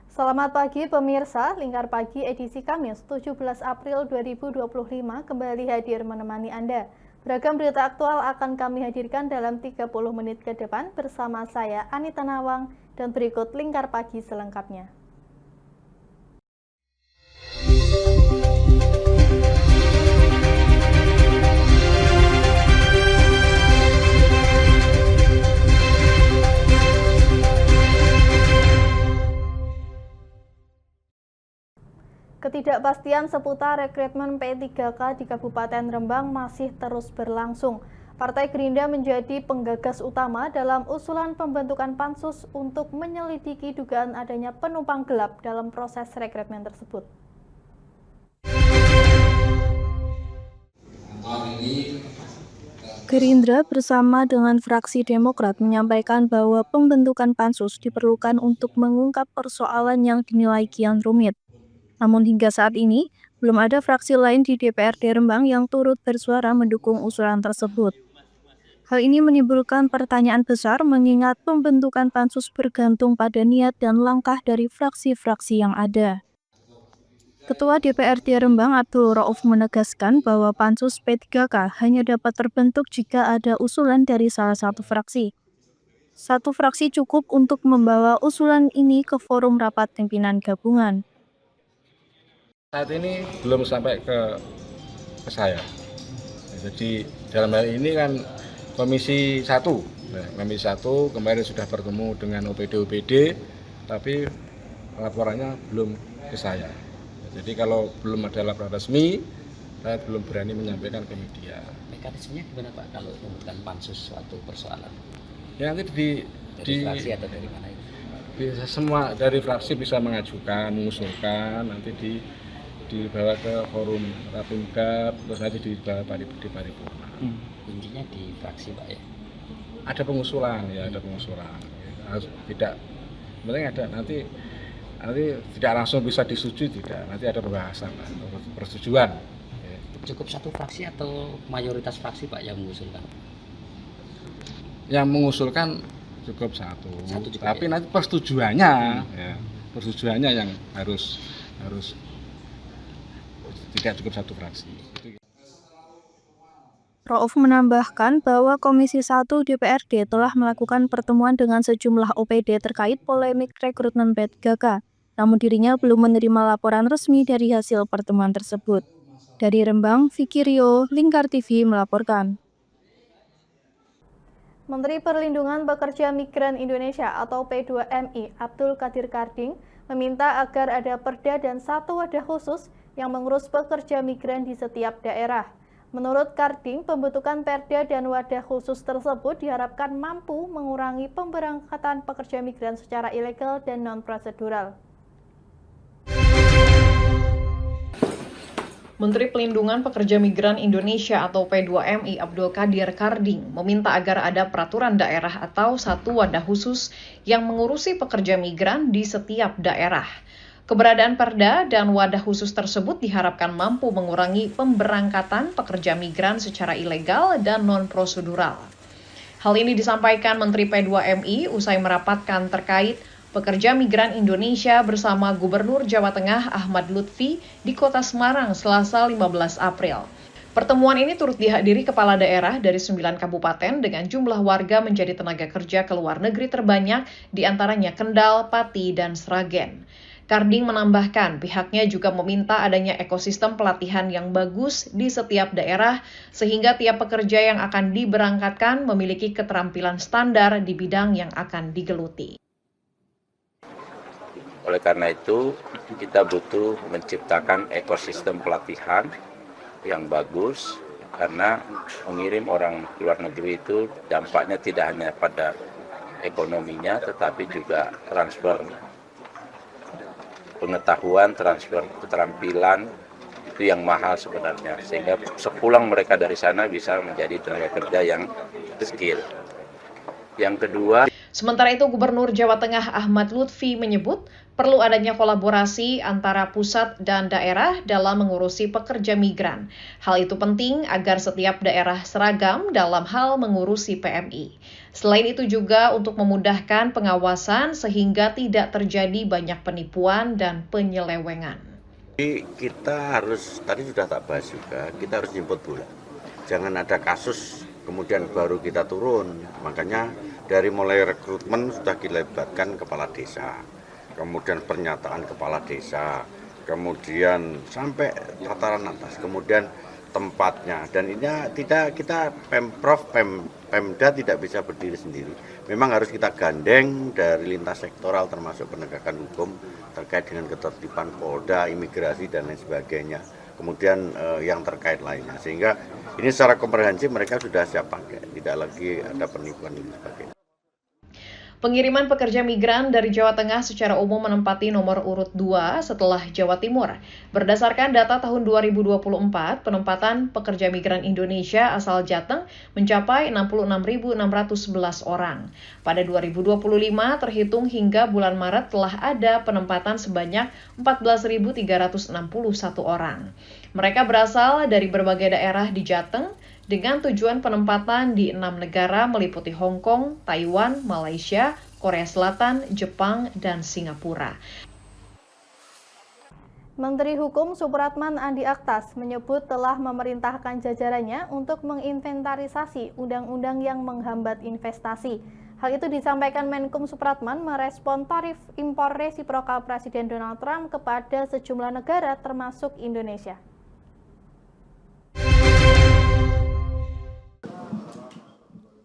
Selamat pagi pemirsa, Lingkar Pagi edisi Kamis 17 April 2025 kembali hadir menemani Anda. Beragam berita aktual akan kami hadirkan dalam 30 menit ke depan bersama saya Anita Nawang dan berikut Lingkar Pagi selengkapnya. Ketidakpastian seputar rekrutmen P3K di Kabupaten Rembang masih terus berlangsung. Partai Gerindra menjadi penggagas utama dalam usulan pembentukan pansus untuk menyelidiki dugaan adanya penumpang gelap dalam proses rekrutmen tersebut. Gerindra bersama dengan fraksi Demokrat menyampaikan bahwa pembentukan pansus diperlukan untuk mengungkap persoalan yang dinilai kian rumit. Namun hingga saat ini, belum ada fraksi lain di DPRD Rembang yang turut bersuara mendukung usulan tersebut. Hal ini menimbulkan pertanyaan besar mengingat pembentukan pansus bergantung pada niat dan langkah dari fraksi-fraksi yang ada. Ketua DPRD Rembang Abdul Rauf menegaskan bahwa pansus P3K hanya dapat terbentuk jika ada usulan dari salah satu fraksi. Satu fraksi cukup untuk membawa usulan ini ke forum rapat pimpinan gabungan. Saat ini belum sampai ke saya. Jadi dalam hal ini kan Komisi 1. Komisi 1 kemarin sudah bertemu dengan OPD, tapi laporannya belum ke saya. Jadi kalau belum ada laporan resmi, saya belum berani menyampaikan ke media. Mekanismenya gimana Pak kalau membutuhkan pansus suatu persoalan? Ya nanti Dari fraksi atau dari mana itu? Bisa semua dari fraksi bisa mengajukan, mengusulkan, nanti dibawa ke forum Rapimgab, terus nanti dibawa di paripurna. Kuncinya di fraksi Pak ya? Ada pengusulan ya, ada pengusulan. Harus tidak, penting ada nanti tidak langsung bisa disetujui, tidak. Nanti ada pembahasan, persetujuan. Cukup satu fraksi atau mayoritas fraksi Pak yang mengusulkan? Yang mengusulkan cukup satu juga, tapi ya? Nanti persetujuannya, ya, persetujuannya yang harus tidak cukup satu fraksi. Rauf menambahkan bahwa Komisi 1 DPRD telah melakukan pertemuan dengan sejumlah OPD terkait polemik rekrutmen P3K, namun dirinya belum menerima laporan resmi dari hasil pertemuan tersebut. Dari Rembang, Vicky Rio, Lingkar TV melaporkan. Menteri Perlindungan Pekerja Migran Indonesia atau P2MI Abdul Qadir Karding meminta agar ada perda dan satu wadah khusus yang mengurus pekerja migran di setiap daerah. Menurut Karding, pembentukan perda dan wadah khusus tersebut diharapkan mampu mengurangi pemberangkatan pekerja migran secara ilegal dan non-prosedural. Menteri Pelindungan Pekerja Migran Indonesia atau P2MI Abdul Qadir Karding meminta agar ada peraturan daerah atau satu wadah khusus yang mengurusi pekerja migran di setiap daerah. Keberadaan perda dan wadah khusus tersebut diharapkan mampu mengurangi pemberangkatan pekerja migran secara ilegal dan non-prosedural. Hal ini disampaikan Menteri P2MI usai merapatkan terkait pekerja migran Indonesia bersama Gubernur Jawa Tengah Ahmad Lutfi di Kota Semarang Selasa 15 April. Pertemuan ini turut dihadiri kepala daerah dari 9 kabupaten dengan jumlah warga menjadi tenaga kerja ke luar negeri terbanyak, di antaranya Kendal, Pati, dan Sragen. Karding menambahkan pihaknya juga meminta adanya ekosistem pelatihan yang bagus di setiap daerah sehingga tiap pekerja yang akan diberangkatkan memiliki keterampilan standar di bidang yang akan digeluti. Oleh karena itu, kita butuh menciptakan ekosistem pelatihan yang bagus, karena mengirim orang ke luar negeri itu dampaknya tidak hanya pada ekonominya, tetapi juga transfer pengetahuan, transfer keterampilan, itu yang mahal sebenarnya. Sehingga sepulang mereka dari sana bisa menjadi tenaga kerja yang skill. Yang kedua, Sementara itu, Gubernur Jawa Tengah Ahmad Lutfi menyebut perlu adanya kolaborasi antara pusat dan daerah dalam mengurusi pekerja migran. Hal itu penting agar setiap daerah seragam dalam hal mengurusi PMI. Selain itu juga untuk memudahkan pengawasan sehingga tidak terjadi banyak penipuan dan penyelewengan. Kita harus, tadi sudah tak bahas juga, kita harus jemput bola. Jangan ada kasus kemudian baru kita turun. Makanya dari mulai rekrutmen sudah dilibatkan kepala desa, kemudian pernyataan kepala desa, kemudian sampai tataran atas, kemudian tempatnya. Dan ini tidak, kita Pemprov, Pemda tidak bisa berdiri sendiri. Memang harus kita gandeng dari lintas sektoral termasuk penegakan hukum terkait dengan ketertiban Polda, imigrasi dan lain sebagainya. Kemudian yang terkait lainnya. Sehingga ini secara komprehensif mereka sudah siap pakai, tidak lagi ada penipuan dan sebagainya. Pengiriman pekerja migran dari Jawa Tengah secara umum menempati nomor urut 2 setelah Jawa Timur. Berdasarkan data tahun 2024, penempatan pekerja migran Indonesia asal Jateng mencapai 66.611 orang. Pada 2025 terhitung hingga bulan Maret telah ada penempatan sebanyak 14.361 orang. Mereka berasal dari berbagai daerah di Jateng, dengan tujuan penempatan di 6 negara meliputi Hong Kong, Taiwan, Malaysia, Korea Selatan, Jepang, dan Singapura. Menteri Hukum Supratman Andi Aktas menyebut telah memerintahkan jajarannya untuk menginventarisasi undang-undang yang menghambat investasi. Hal itu disampaikan Menkum Supratman merespon tarif impor resiprokal Presiden Donald Trump kepada sejumlah negara termasuk Indonesia.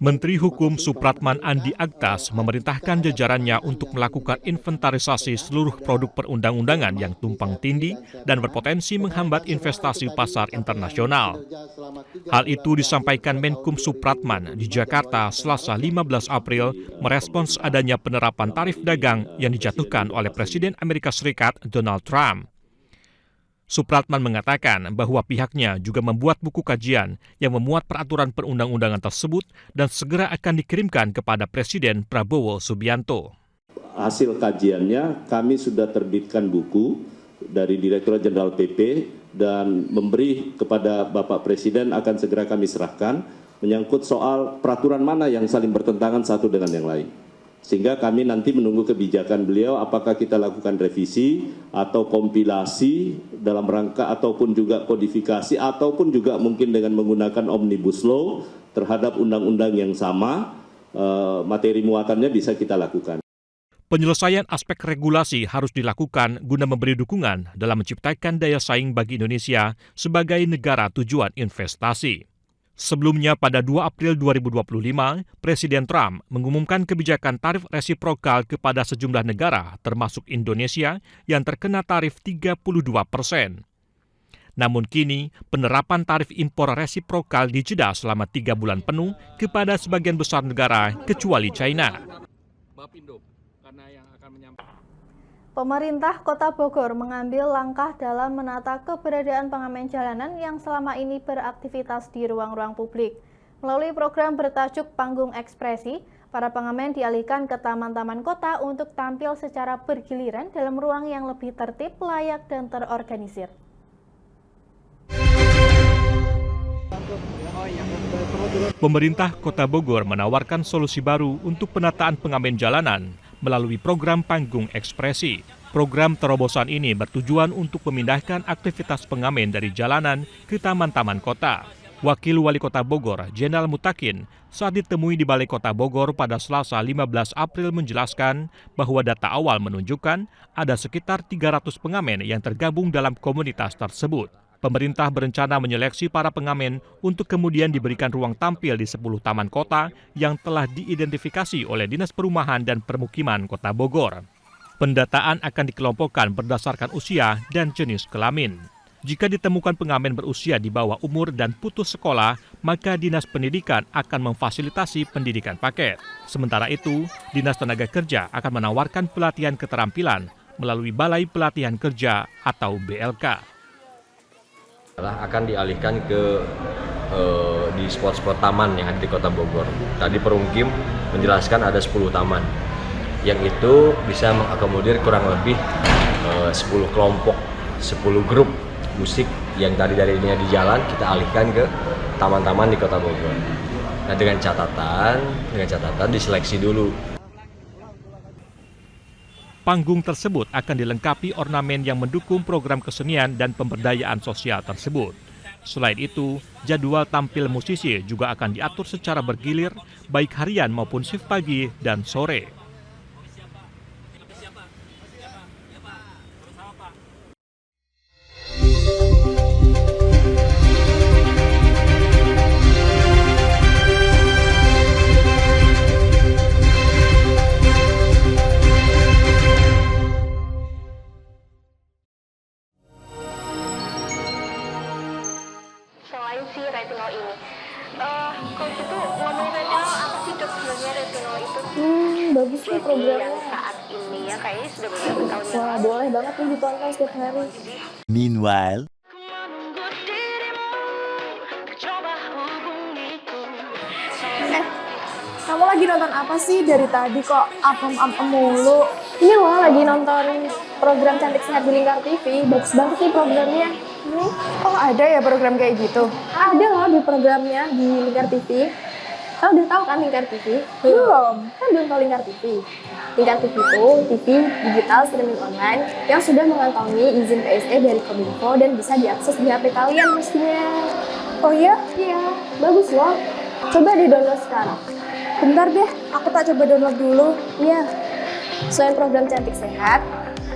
Menteri Hukum Supratman Andi Aktas memerintahkan jajarannya untuk melakukan inventarisasi seluruh produk perundang-undangan yang tumpang tindih dan berpotensi menghambat investasi pasar internasional. Hal itu disampaikan Menkum Supratman di Jakarta Selasa 15 April merespons adanya penerapan tarif dagang yang dijatuhkan oleh Presiden Amerika Serikat Donald Trump. Supratman mengatakan bahwa pihaknya juga membuat buku kajian yang memuat peraturan perundang-undangan tersebut dan segera akan dikirimkan kepada Presiden Prabowo Subianto. Hasil kajiannya kami sudah terbitkan buku dari Direktorat Jenderal PP dan memberi kepada Bapak Presiden akan segera kami serahkan menyangkut soal peraturan mana yang saling bertentangan satu dengan yang lain. Sehingga kami nanti menunggu kebijakan beliau apakah kita lakukan revisi atau kompilasi dalam rangka ataupun juga kodifikasi ataupun juga mungkin dengan menggunakan omnibus law terhadap undang-undang yang sama, materi muatannya bisa kita lakukan. Penyelesaian aspek regulasi harus dilakukan guna memberi dukungan dalam menciptakan daya saing bagi Indonesia sebagai negara tujuan investasi. Sebelumnya pada 2 April 2025, Presiden Trump mengumumkan kebijakan tarif resiprokal kepada sejumlah negara, termasuk Indonesia, yang terkena tarif 32%. Namun kini, penerapan tarif impor resiprokal dijeda selama 3 bulan penuh kepada sebagian besar negara, kecuali China. Pemerintah Kota Bogor mengambil langkah dalam menata keberadaan pengamen jalanan yang selama ini beraktivitas di ruang-ruang publik. Melalui program bertajuk Panggung Ekspresi, para pengamen dialihkan ke taman-taman kota untuk tampil secara bergiliran dalam ruang yang lebih tertib, layak, dan terorganisir. Pemerintah Kota Bogor menawarkan solusi baru untuk penataan pengamen jalanan melalui program Panggung Ekspresi. Program terobosan ini bertujuan untuk memindahkan aktivitas pengamen dari jalanan ke taman-taman kota. Wakil Wali Kota Bogor, Jenal Mutakin, saat ditemui di Balai Kota Bogor pada Selasa 15 April menjelaskan bahwa data awal menunjukkan ada sekitar 300 pengamen yang tergabung dalam komunitas tersebut. Pemerintah berencana menyeleksi para pengamen untuk kemudian diberikan ruang tampil di 10 taman kota yang telah diidentifikasi oleh Dinas Perumahan dan Permukiman Kota Bogor. Pendataan akan dikelompokkan berdasarkan usia dan jenis kelamin. Jika ditemukan pengamen berusia di bawah umur dan putus sekolah, maka Dinas Pendidikan akan memfasilitasi pendidikan paket. Sementara itu, Dinas Tenaga Kerja akan menawarkan pelatihan keterampilan melalui Balai Pelatihan Kerja atau BLK. Akan dialihkan ke di spot-spot taman yang ada di Kota Bogor. Tadi Perumkim menjelaskan ada 10 taman yang itu bisa mengakomodir kurang lebih 10 kelompok, 10 grup musik yang tadinya di jalan kita alihkan ke taman-taman di Kota Bogor. Nah, dengan catatan diseleksi dulu. Panggung tersebut akan dilengkapi ornamen yang mendukung program kesenian dan pemberdayaan sosial tersebut. Selain itu, jadwal tampil musisi juga akan diatur secara bergilir, baik harian maupun shift pagi dan sore. Selain si retinol ini, kalau gitu ngomongin retinol, apa sih dok sebenarnya retinol itu? Bagus sih programnya. Yang saat ini ya kayaknya sudah beberapa tahun yang Wah, lalu. boleh banget nih ditonton setiap hari. Meanwhile, Kamu lagi nonton apa sih dari tadi kok apem-apem mulu? Ini loh lagi nonton program Cantik Sehat di Lingkar TV. Bagus banget sih programnya. Oh, ada ya program kayak gitu? Ada loh di programnya di Lingkar TV. Kamu udah tahu kan Lingkar TV? Belum. Kan belum tahu Lingkar TV. Lingkar TV itu TV digital streaming online yang sudah mengantongi izin PSE dari Kominfo dan bisa diakses di HP kalian mestinya. Oh iya? Iya, bagus loh. Coba di-download sekarang. Bentar deh, aku tak coba download dulu. Iya. Selain program Cantik Sehat,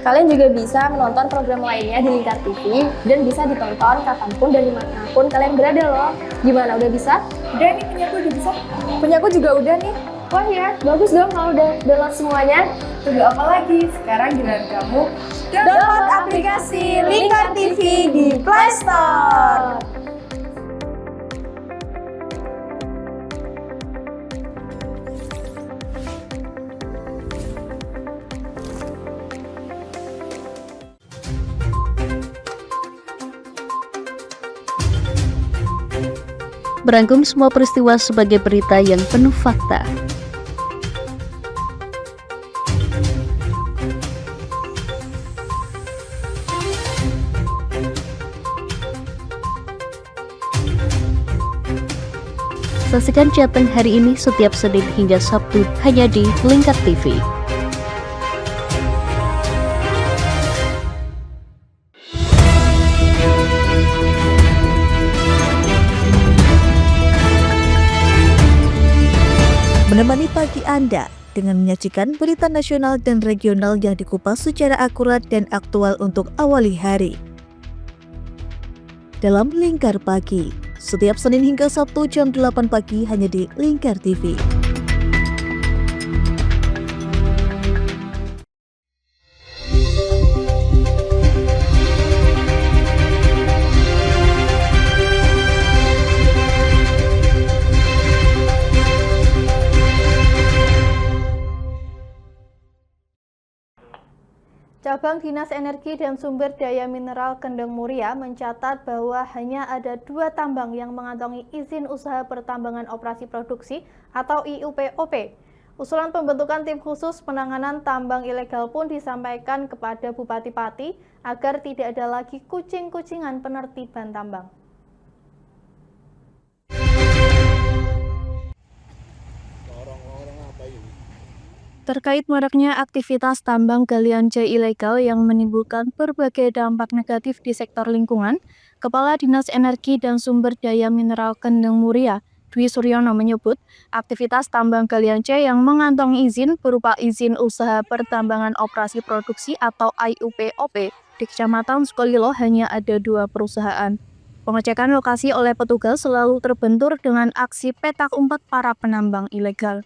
kalian juga bisa menonton program lainnya di Lingkar TV dan bisa ditonton kapanpun dan dimanapun kalian berada loh. Gimana, udah bisa? Udah nih, punyaku udah bisa. Punyaku juga udah nih. Wah ya, bagus dong kalau udah download semuanya. Tunggu apa lagi? Sekarang giliran kamu Download aplikasi Lingkar TV di Play Store. Merangkum semua peristiwa sebagai berita yang penuh fakta. Saksikan Jateng hari ini setiap Senin hingga Sabtu hanya di Lingkar TV. Menemani pagi Anda dengan menyajikan berita nasional dan regional yang dikupas secara akurat dan aktual untuk awali hari. Dalam Lingkar Pagi, setiap Senin hingga Sabtu jam 8 pagi hanya di Lingkar TV. Cabang Dinas Energi dan Sumber Daya Mineral Kendeng Muria mencatat bahwa hanya ada 2 tambang yang mengantongi izin usaha pertambangan operasi produksi atau IUPOP. Usulan pembentukan tim khusus penanganan tambang ilegal pun disampaikan kepada Bupati Pati agar tidak ada lagi kucing-kucingan penertiban tambang. Terkait maraknya aktivitas tambang galian C ilegal yang menimbulkan berbagai dampak negatif di sektor lingkungan, Kepala Dinas Energi dan Sumber Daya Mineral Kendeng Muria, Dwi Suryono menyebut, aktivitas tambang galian C yang mengantongi izin berupa izin usaha pertambangan operasi produksi atau IUPOP di Kecamatan Sukolilo hanya ada 2 perusahaan. Pengecekan lokasi oleh petugas selalu terbentur dengan aksi petak umpet para penambang ilegal.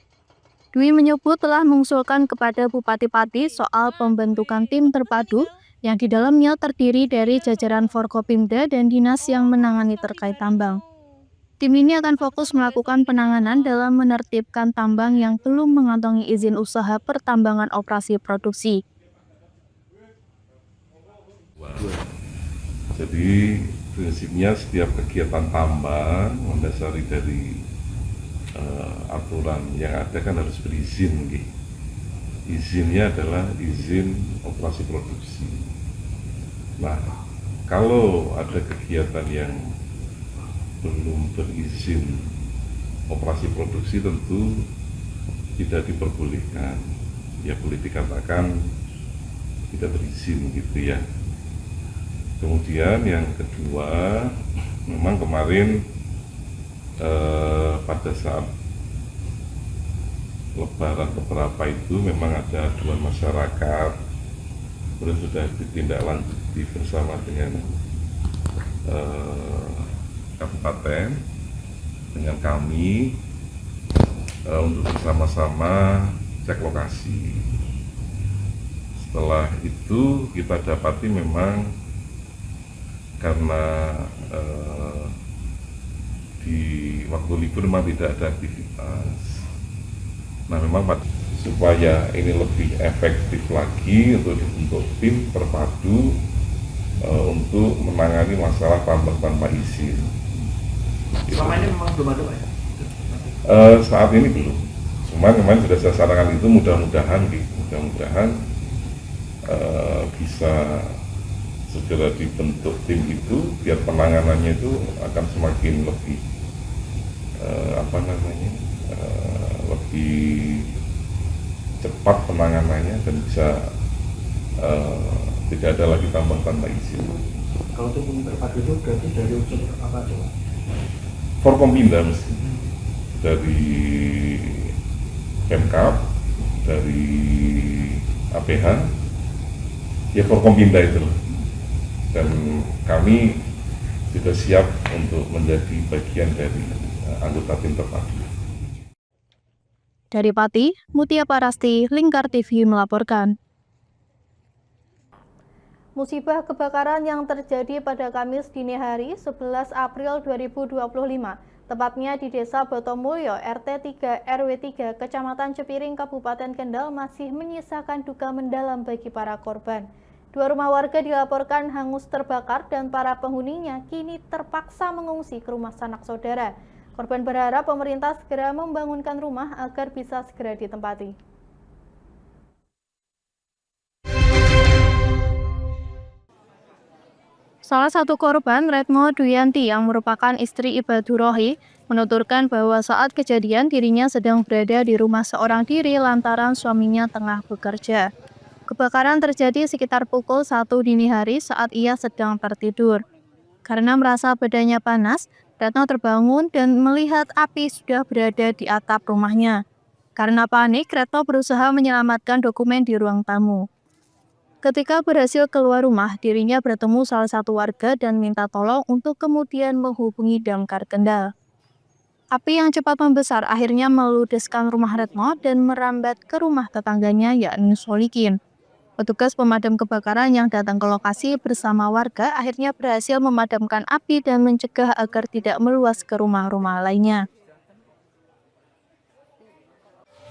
Dwi menyebut telah mengusulkan kepada Bupati Pati soal pembentukan tim terpadu yang di dalamnya terdiri dari jajaran Forkopimda dan dinas yang menangani terkait tambang. Tim ini akan fokus melakukan penanganan dalam menertibkan tambang yang belum mengantongi izin usaha pertambangan operasi produksi. Jadi prinsipnya setiap kegiatan tambang mendasari dari aturan yang ada kan harus berizin, gitu. Izinnya adalah izin operasi produksi. Nah, kalau ada kegiatan yang belum berizin operasi produksi tentu tidak diperbolehkan. Ya boleh dikatakan tidak berizin gitu ya. Kemudian yang kedua, memang kemarin pada saat Lebaran beberapa itu memang ada aduan masyarakat, kemudian sudah ditindaklanjuti bersama dengan kabupaten, dengan kami untuk bersama-sama cek lokasi. Setelah itu kita dapati memang karena di waktu libur memang tidak ada aktivitas. Nah, memang supaya ini lebih efektif lagi untuk dibentuk tim terpadu untuk menangani masalah tambang tanpa izin. Selama ini memang belum ada, Pak? Saat ini belum. Cuma kemarin sudah saya sarankan itu mudah-mudahan bisa segera dibentuk tim itu biar penanganannya itu akan semakin lebih lebih cepat penanganannya dan bisa tidak ada lagi tambang tanpa izin. Kalau itu terpadu itu berarti dari unsur apa coba? Forkompinda mesti dari Pemkab, dari APH, ya Forkompinda itu. Dan kami sudah siap untuk menjadi bagian dari anggota tim terpadu. Dari Pati, Mutia Parasti, Lingkar TV melaporkan. Musibah kebakaran yang terjadi pada Kamis dini hari 11 April 2025, tepatnya di Desa Botomulyo, RT 3 RW 3, Kecamatan Cepiring, Kabupaten Kendal masih menyisakan duka mendalam bagi para korban. 2 rumah warga dilaporkan hangus terbakar dan para penghuninya kini terpaksa mengungsi ke rumah sanak saudara. Korban berharap pemerintah segera membangunkan rumah agar bisa segera ditempati. Salah satu korban, Retno Duyanti, yang merupakan istri Ibadur Rohi, menuturkan bahwa saat kejadian dirinya sedang berada di rumah seorang diri lantaran suaminya tengah bekerja. Kebakaran terjadi sekitar pukul 1 dini hari saat ia sedang tertidur. Karena merasa badannya panas, Retno terbangun dan melihat api sudah berada di atap rumahnya. Karena panik, Retno berusaha menyelamatkan dokumen di ruang tamu. Ketika berhasil keluar rumah, dirinya bertemu salah satu warga dan minta tolong untuk kemudian menghubungi damkar Kendal. Api yang cepat membesar akhirnya meludeskan rumah Retno dan merambat ke rumah tetangganya yakni Solikin. Petugas pemadam kebakaran yang datang ke lokasi bersama warga akhirnya berhasil memadamkan api dan mencegah agar tidak meluas ke rumah-rumah lainnya.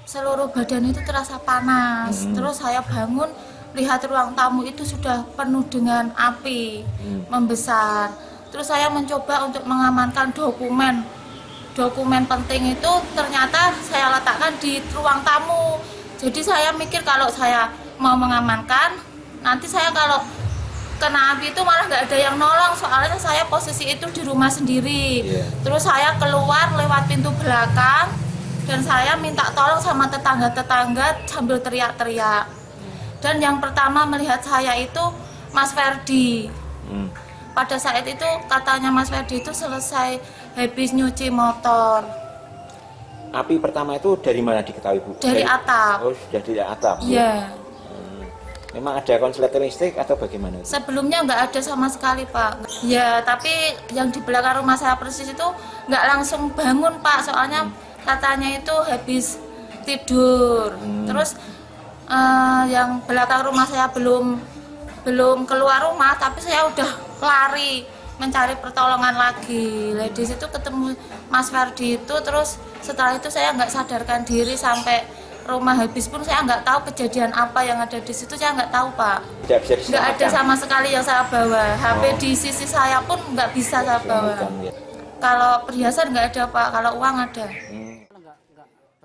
Seluruh badan itu terasa panas, terus saya bangun lihat ruang tamu itu sudah penuh dengan api membesar. Terus saya mencoba untuk mengamankan dokumen penting itu ternyata saya letakkan di ruang tamu. Jadi saya mikir kalau saya mau mengamankan, nanti saya kalau kena api itu malah nggak ada yang nolong, soalnya saya posisi itu di rumah sendiri. Terus saya keluar lewat pintu belakang dan saya minta tolong sama tetangga-tetangga sambil teriak-teriak. Dan yang pertama melihat saya itu Mas Ferdi. Pada saat itu katanya Mas Ferdi itu selesai habis nyuci motor. Api pertama itu dari mana diketahui, Bu? Dari atap. Oh, sudah dari atap. Iya. Memang ada konsleting listrik atau bagaimana? Sebelumnya nggak ada sama sekali, Pak. Ya, tapi yang di belakang rumah saya persis itu nggak langsung bangun, Pak. Soalnya katanya itu habis tidur. Terus yang belakang rumah saya belum keluar rumah, tapi saya udah lari mencari pertolongan lagi. Di situ ketemu Mas Ferdi itu, terus setelah itu saya nggak sadarkan diri sampai rumah habis pun saya nggak tahu kejadian apa yang ada di situ, saya nggak tahu, Pak. Nggak ada sama sekali yang saya bawa. HP di sisi saya pun nggak bisa saya bawa. Kalau perhiasan nggak ada, Pak. Kalau uang ada.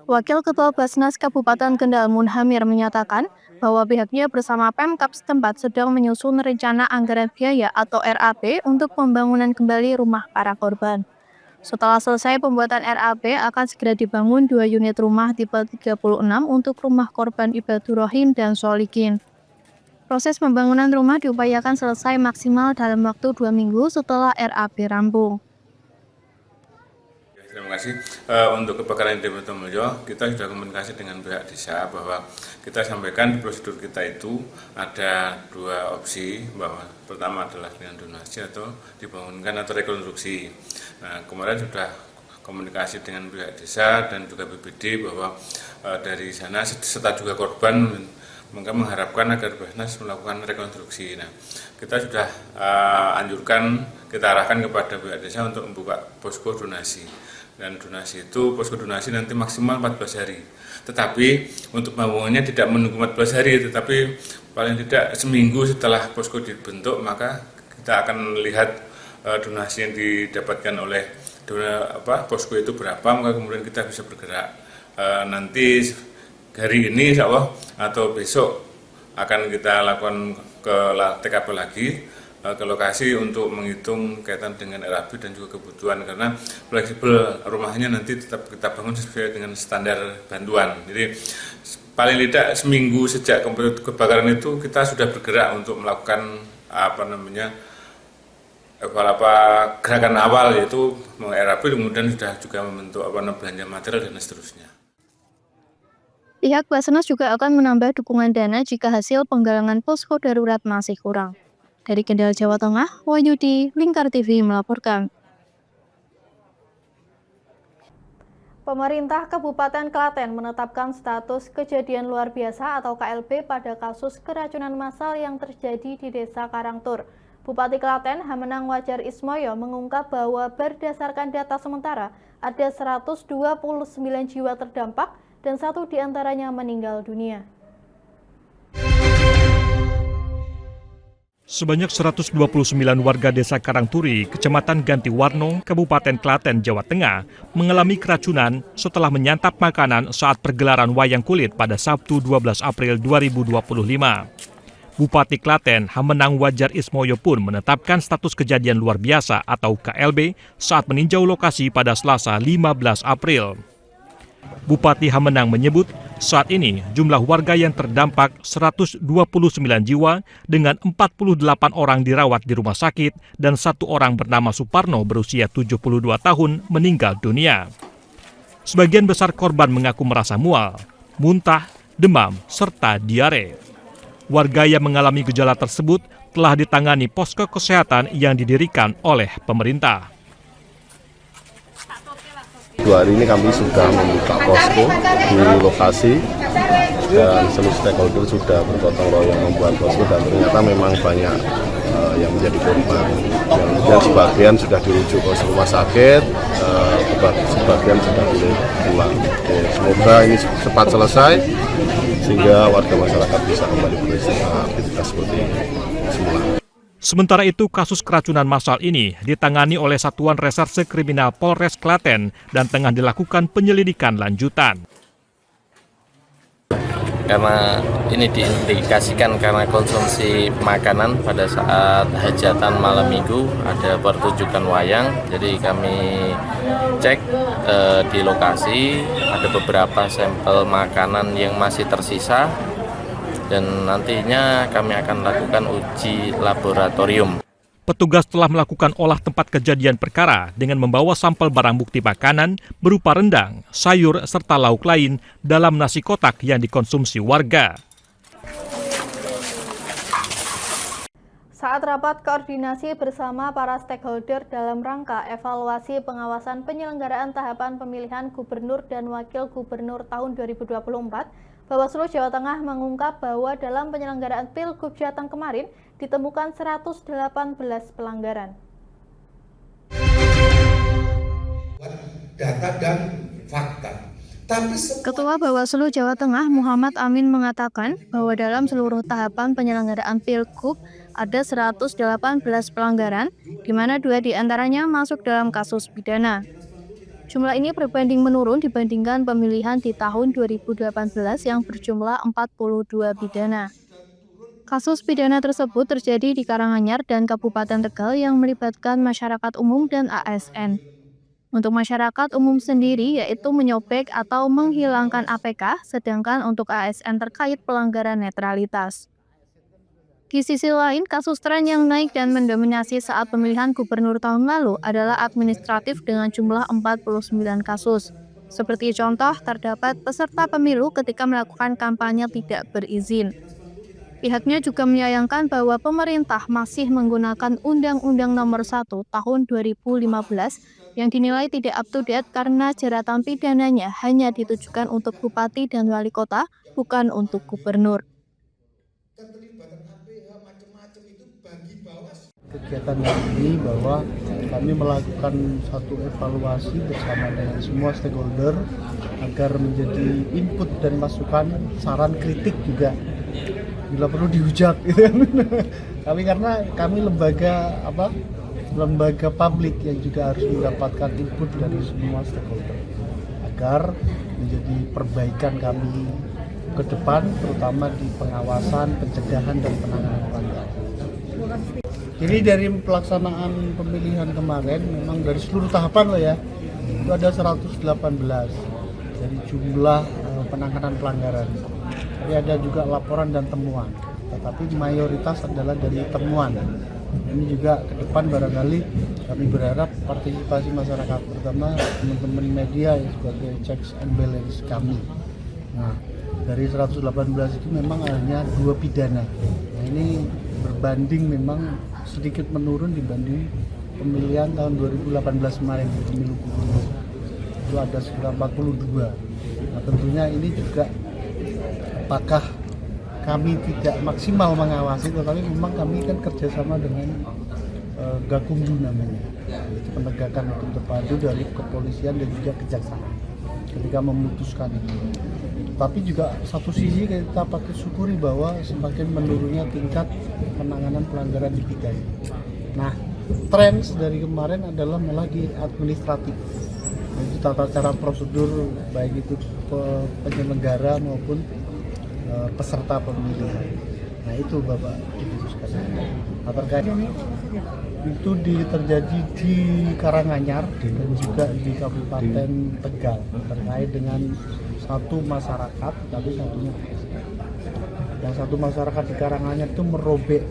Wakil Ketua Basnas Kabupaten Kendal Munhamir menyatakan bahwa pihaknya bersama Pemkab setempat sedang menyusun rencana anggaran biaya atau RAB untuk pembangunan kembali rumah para korban. Setelah selesai pembuatan RAB akan segera dibangun 2 unit rumah tipe 36 untuk rumah korban Ibadur Rahim dan Solikin. Proses pembangunan rumah diupayakan selesai maksimal dalam waktu 2 minggu setelah RAB rampung. Terima kasih. Untuk kebakaran di Botomulyo, kita sudah komunikasi dengan pihak desa bahwa kita sampaikan di prosedur kita itu ada 2 opsi, bahwa pertama adalah dengan donasi atau dibangunkan atau rekonstruksi. Nah, kemarin sudah komunikasi dengan pihak desa dan juga BPD bahwa dari sana serta juga korban maka mengharapkan agar Basnas melakukan rekonstruksi. Nah, kita sudah anjurkan, kita arahkan kepada pihak desa untuk membuka posko donasi. Dan donasi itu, posko donasi nanti maksimal 14 hari. Tetapi untuk pembangunannya tidak menunggu 14 hari, tetapi paling tidak seminggu setelah posko dibentuk, maka kita akan lihat donasi yang didapatkan oleh posko itu berapa, maka kemudian kita bisa bergerak. Nanti hari ini insya Allah atau besok akan kita lakukan ke TKP lagi, ke lokasi untuk menghitung kaitan dengan RAB dan juga kebutuhan, karena fleksibel rumahnya nanti tetap kita bangun sesuai dengan standar bantuan. Jadi paling tidak seminggu sejak kebakaran itu kita sudah bergerak untuk melakukan gerakan awal, yaitu RAB, kemudian sudah juga membentuk belanja material dan seterusnya. Pihak Basnas juga akan menambah dukungan dana jika hasil penggalangan posko darurat masih kurang. Dari Kendal, Jawa Tengah, Wahyudi, Lingkar TV melaporkan. Pemerintah Kabupaten Klaten menetapkan status kejadian luar biasa atau KLB pada kasus keracunan massal yang terjadi di Desa Karangtur. Bupati Klaten, Hamenang Wajar Ismoyo, mengungkap bahwa berdasarkan data sementara ada 129 jiwa terdampak dan 1 diantaranya meninggal dunia. Sebanyak 129 warga Desa Karangturi, Kecamatan Gantiwarno, Kabupaten Klaten, Jawa Tengah, mengalami keracunan setelah menyantap makanan saat pergelaran wayang kulit pada Sabtu 12 April 2025. Bupati Klaten, Hamenang Wajar Ismoyo pun menetapkan status kejadian luar biasa atau KLB saat meninjau lokasi pada Selasa 15 April. Bupati Hamenang menyebut saat ini jumlah warga yang terdampak 129 jiwa dengan 48 orang dirawat di rumah sakit dan 1 orang bernama Suparno berusia 72 tahun meninggal dunia. Sebagian besar korban mengaku merasa mual, muntah, demam, serta diare. Warga yang mengalami gejala tersebut telah ditangani posko kesehatan yang didirikan oleh pemerintah. 2 hari ini kami sudah membuka posko di lokasi dan seluruh stakeholder sudah bergotong royong membuat posko, dan ternyata memang banyak yang menjadi korban. Yang sebagian sudah dirujuk ke rumah sakit, sebagian sudah pulang. Semoga ini cepat selesai sehingga warga masyarakat bisa kembali beraktivitas seperti semula. Sementara itu, kasus keracunan massal ini ditangani oleh Satuan Reserse Kriminal Polres Klaten dan tengah dilakukan penyelidikan lanjutan. Karena ini diindikasikan karena konsumsi makanan pada saat hajatan malam minggu, ada pertunjukan wayang, jadi kami cek di lokasi, ada beberapa sampel makanan yang masih tersisa, dan nantinya kami akan lakukan uji laboratorium. Petugas telah melakukan olah tempat kejadian perkara dengan membawa sampel barang bukti makanan berupa rendang, sayur, serta lauk lain dalam nasi kotak yang dikonsumsi warga. Saat rapat koordinasi bersama para stakeholder dalam rangka evaluasi pengawasan penyelenggaraan tahapan pemilihan gubernur dan wakil gubernur tahun 2024, Bawaslu Jawa Tengah mengungkap bahwa dalam penyelenggaraan Pilgub Jateng kemarin ditemukan 118 pelanggaran. Data dan fakta. Ketua Bawaslu Jawa Tengah Muhammad Amin mengatakan bahwa dalam seluruh tahapan penyelenggaraan Pilgub ada 118 pelanggaran, di mana 2 diantaranya masuk dalam kasus pidana. Jumlah ini berbanding menurun dibandingkan pemilihan di tahun 2018 yang berjumlah 42 pidana. Kasus pidana tersebut terjadi di Karanganyar dan Kabupaten Tegal yang melibatkan masyarakat umum dan ASN. Untuk masyarakat umum sendiri yaitu menyobek atau menghilangkan APK, sedangkan untuk ASN terkait pelanggaran netralitas. Di sisi lain, kasus tren yang naik dan mendominasi saat pemilihan gubernur tahun lalu adalah administratif dengan jumlah 49 kasus. Seperti contoh, terdapat peserta pemilu ketika melakukan kampanye tidak berizin. Pihaknya juga menyayangkan bahwa pemerintah masih menggunakan Undang-Undang Nomor 1 Tahun 2015 yang dinilai tidak up-to-date karena jeratan pidananya hanya ditujukan untuk bupati dan wali kota, bukan untuk gubernur. Kegiatan ini bahwa kami melakukan satu evaluasi bersama dengan semua stakeholder agar menjadi input dan masukan, saran kritik juga bila perlu dihujat gitu kan. Karena kami lembaga publik yang juga harus mendapatkan input dari semua stakeholder agar menjadi perbaikan kami ke depan, terutama di pengawasan, pencegahan dan penanganan pelanggaran. Jadi dari pelaksanaan pemilihan kemarin memang dari seluruh tahapan loh ya, itu ada 118 dari jumlah penanganan pelanggaran. Tapi ada juga laporan dan temuan, tetapi mayoritas adalah dari temuan. Ini juga ke depan barangkali kami berharap partisipasi masyarakat, terutama teman-teman media sebagai checks and balance kami. Nah, dari 118 itu memang hanya 2 pidana. Nah, ini berbanding memang sedikit menurun dibanding pemilihan tahun 2018 kemarin, pemilu gubernur. Itu ada sekitar 42. Nah, tentunya ini juga apakah kami tidak maksimal mengawasi, tetapi memang kami kan kerjasama dengan Gakumdu namanya, yaitu penegakan hukum terpadu dari kepolisian dan juga kejaksaan ketika memutuskan itu. Tapi juga satu sisi kita patut syukuri bahwa semakin menurunnya tingkat penanganan pelanggaran di pidana. Nah, tren dari kemarin adalah malah di administratif, yaitu tata cara prosedur baik itu penyelenggara maupun peserta pemilihan. Nah, itu Bapak Ibu sekalian. Nah, terkait itu terjadi di Karanganyar dan juga di Kabupaten Tegal terkait dengan satu masyarakat, tapi satunya yang satu masyarakat di Karanganyar itu merobek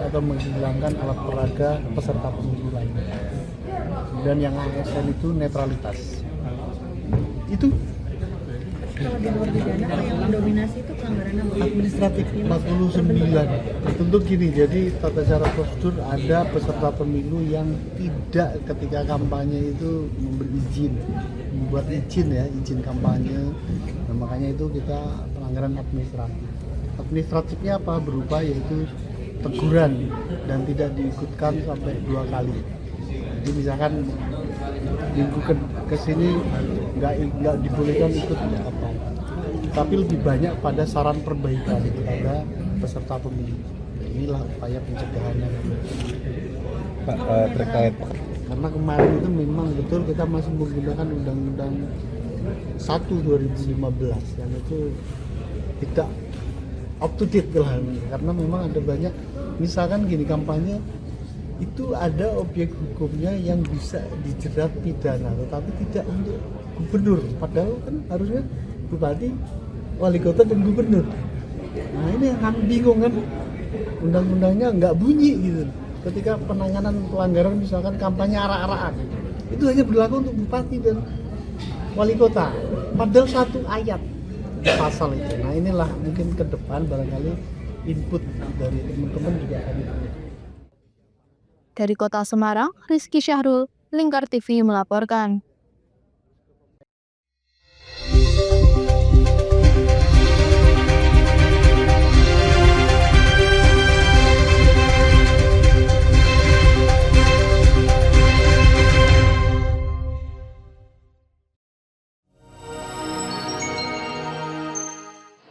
atau menghilangkan alat peraga peserta pemilu lainnya. Dan yang ASN itu netralitas. Itu kalau di luar pidana yang mendominasi itu pelanggaran administratif 49. Tentu gini, jadi tata cara prosedur ada peserta pemilu yang tidak ketika kampanye itu memberi izin, membuat izin kampanye. Nah, makanya itu kita pelanggaran administratif. Administratifnya apa? Berupa yaitu teguran dan tidak diikutkan sampai 2 kali. Jadi misalkan minggu ke sini nggak dibolehkan ikut apa, tapi lebih banyak pada saran perbaikan kepada peserta pemilu. Inilah upaya pencegahannya Pak, terkait karena kemarin itu memang betul kita masih menggunakan Undang-Undang 1 2015 yang itu tidak up to date lah, karena memang ada banyak misalkan gini, kampanye itu ada objek hukumnya yang bisa dijerat pidana, tetapi tidak untuk gubernur. Padahal kan harusnya bupati, wali kota dan gubernur. Nah, ini yang kami bingung kan, undang-undangnya nggak bunyi gitu. Ketika penanganan pelanggaran misalkan kampanye arak-arakan, itu hanya berlaku untuk bupati dan wali kota. Padahal satu ayat pasal itu. Nah, inilah mungkin ke depan barangkali input dari teman-teman juga kami. Dari Kota Semarang, Rizky Syahrul, Lingkar TV melaporkan.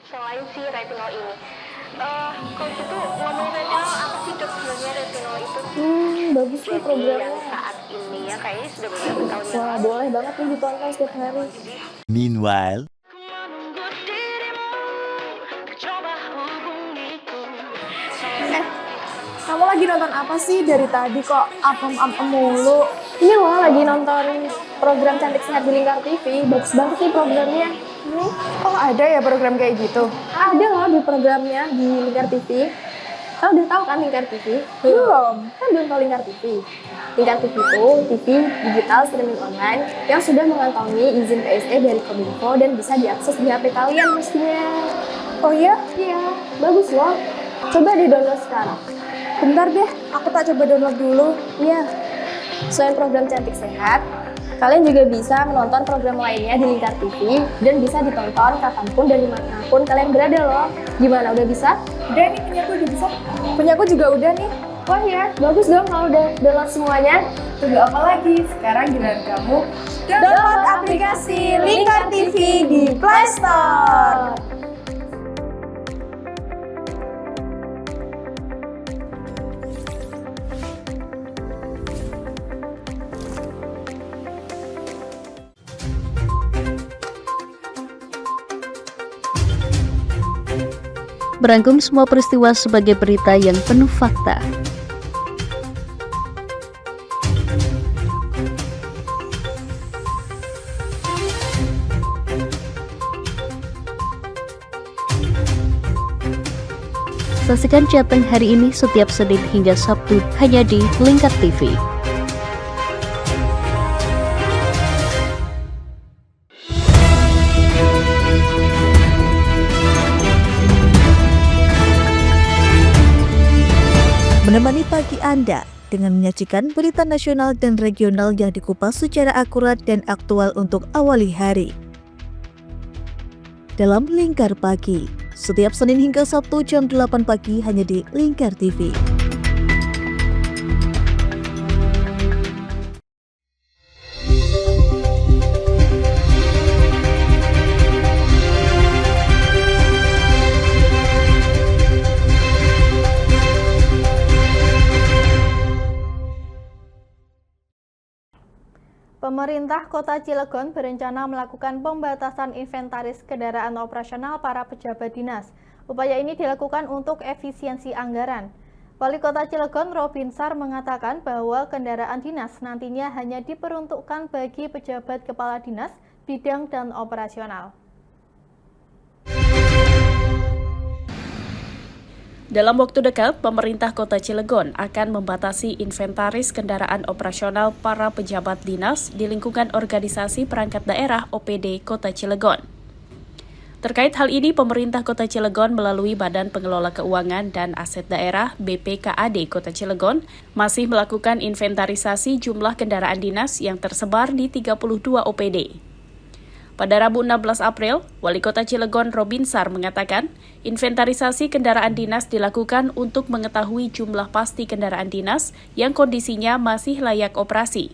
Selain si retinol ini, kalau gitu ngomongin retinol, apa sih dok sebenarnya retinol itu? Bagus nih programnya. Yang saat ini ya, kayaknya sudah beberapa tahun yang Wah, lalu. boleh banget nih ditonton setiap hari. Meanwhile, Kamu lagi nonton apa sih dari tadi kok apem-apem mulu? Ini loh lagi nonton program Cantik Sehat di Lingkar TV. Bagus banget nih programnya. Oh, ada ya program kayak gitu? Ada loh di programnya di Lingkar TV. Kau udah tahu kan Lingkar TV? Belum. Kan belum tahu Lingkar TV. Lingkar TV itu TV digital streaming online yang sudah mengantongi izin PSE dari Kominfo dan bisa diakses di HP kalian mestinya. Oh iya? Iya, bagus loh. Coba di-download sekarang. Bentar deh, aku tak coba download dulu. Iya. Selain program Cantik Sehat, kalian juga bisa menonton program lainnya di Lingkar TV dan bisa ditonton kapanpun dan dimanapun kalian berada loh. Gimana, udah bisa? Udah nih, punyaku udah bisa. Punyaku juga udah nih. Wah ya, bagus dong kalau udah download semuanya. Tunggu apa lagi? Sekarang giliran kamu download aplikasi Lingkar TV di Play Store. Merangkum semua peristiwa sebagai berita yang penuh fakta. Saksikan Jateng hari ini setiap Senin hingga Sabtu hanya di Lingkar TV. Menemani pagi Anda dengan menyajikan berita nasional dan regional yang dikupas secara akurat dan aktual untuk awali hari. Dalam Lingkar Pagi, setiap Senin hingga Sabtu jam 8 pagi hanya di Lingkar TV. Pemerintah Kota Cilegon berencana melakukan pembatasan inventaris kendaraan operasional para pejabat dinas. Upaya ini dilakukan untuk efisiensi anggaran. Wali Kota Cilegon Robinsar mengatakan bahwa kendaraan dinas nantinya hanya diperuntukkan bagi pejabat kepala dinas, bidang, dan operasional. Dalam waktu dekat, pemerintah Kota Cilegon akan membatasi inventaris kendaraan operasional para pejabat dinas di lingkungan organisasi perangkat daerah OPD Kota Cilegon. Terkait hal ini, pemerintah Kota Cilegon melalui Badan Pengelola Keuangan dan Aset Daerah BPKAD Kota Cilegon masih melakukan inventarisasi jumlah kendaraan dinas yang tersebar di 32 OPD. Pada Rabu 16 April, Wali Kota Cilegon Robinsar mengatakan, inventarisasi kendaraan dinas dilakukan untuk mengetahui jumlah pasti kendaraan dinas yang kondisinya masih layak operasi.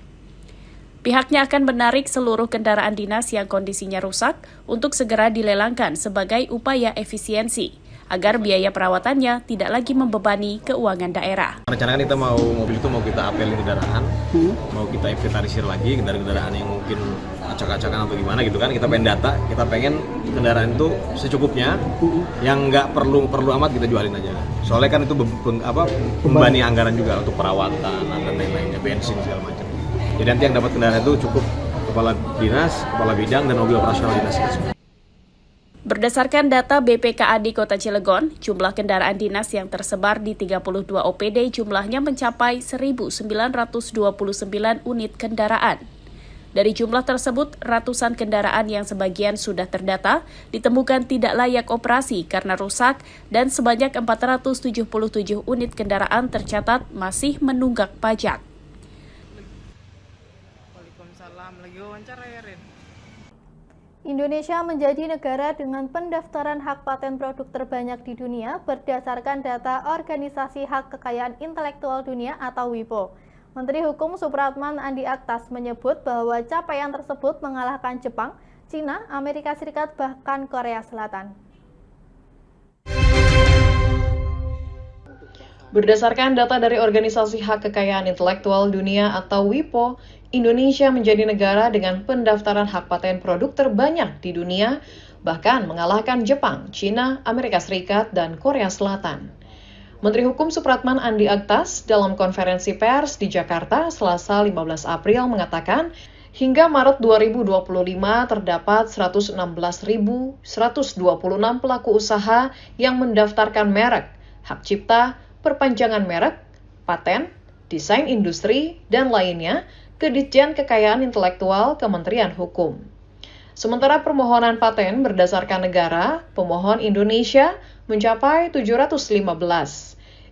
Pihaknya akan menarik seluruh kendaraan dinas yang kondisinya rusak untuk segera dilelangkan sebagai upaya efisiensi, agar biaya perawatannya tidak lagi membebani keuangan daerah. Rencana kita mobil itu mau kita apelin kendaraan, mau kita inventarisir lagi kendaraan yang mungkin acak-acakan atau gimana gitu kan. Kita pengen data, kita pengen kendaraan itu secukupnya, yang nggak perlu amat kita jualin aja. Soalnya kan itu membebani anggaran juga untuk perawatan dan lain-lainnya, bensin segala macam. Jadi nanti yang dapat kendaraan itu cukup kepala dinas, kepala bidang, dan mobil operasional dinas. Berdasarkan data BPKAD Kota Cilegon, jumlah kendaraan dinas yang tersebar di 32 OPD jumlahnya mencapai 1.929 unit kendaraan. Dari jumlah tersebut, ratusan kendaraan yang sebagian sudah terdata ditemukan tidak layak operasi karena rusak dan sebanyak 477 unit kendaraan tercatat masih menunggak pajak. Indonesia menjadi negara dengan pendaftaran hak paten produk terbanyak di dunia berdasarkan data Organisasi Hak Kekayaan Intelektual Dunia atau WIPO. Menteri Hukum Supratman Andi Aktas menyebut bahwa capaian tersebut mengalahkan Jepang, Cina, Amerika Serikat, bahkan Korea Selatan. Berdasarkan data dari Organisasi Hak Kekayaan Intelektual Dunia atau WIPO, Indonesia menjadi negara dengan pendaftaran hak paten produk terbanyak di dunia, bahkan mengalahkan Jepang, China, Amerika Serikat, dan Korea Selatan. Menteri Hukum Supratman Andi Aktas dalam konferensi pers di Jakarta Selasa 15 April mengatakan, hingga Maret 2025 terdapat 116.126 pelaku usaha yang mendaftarkan merek, hak cipta, perpanjangan merek, paten, desain industri, dan lainnya ke Ditjen Kekayaan Intelektual Kementerian Hukum. Sementara permohonan paten berdasarkan negara, pemohon Indonesia mencapai 715,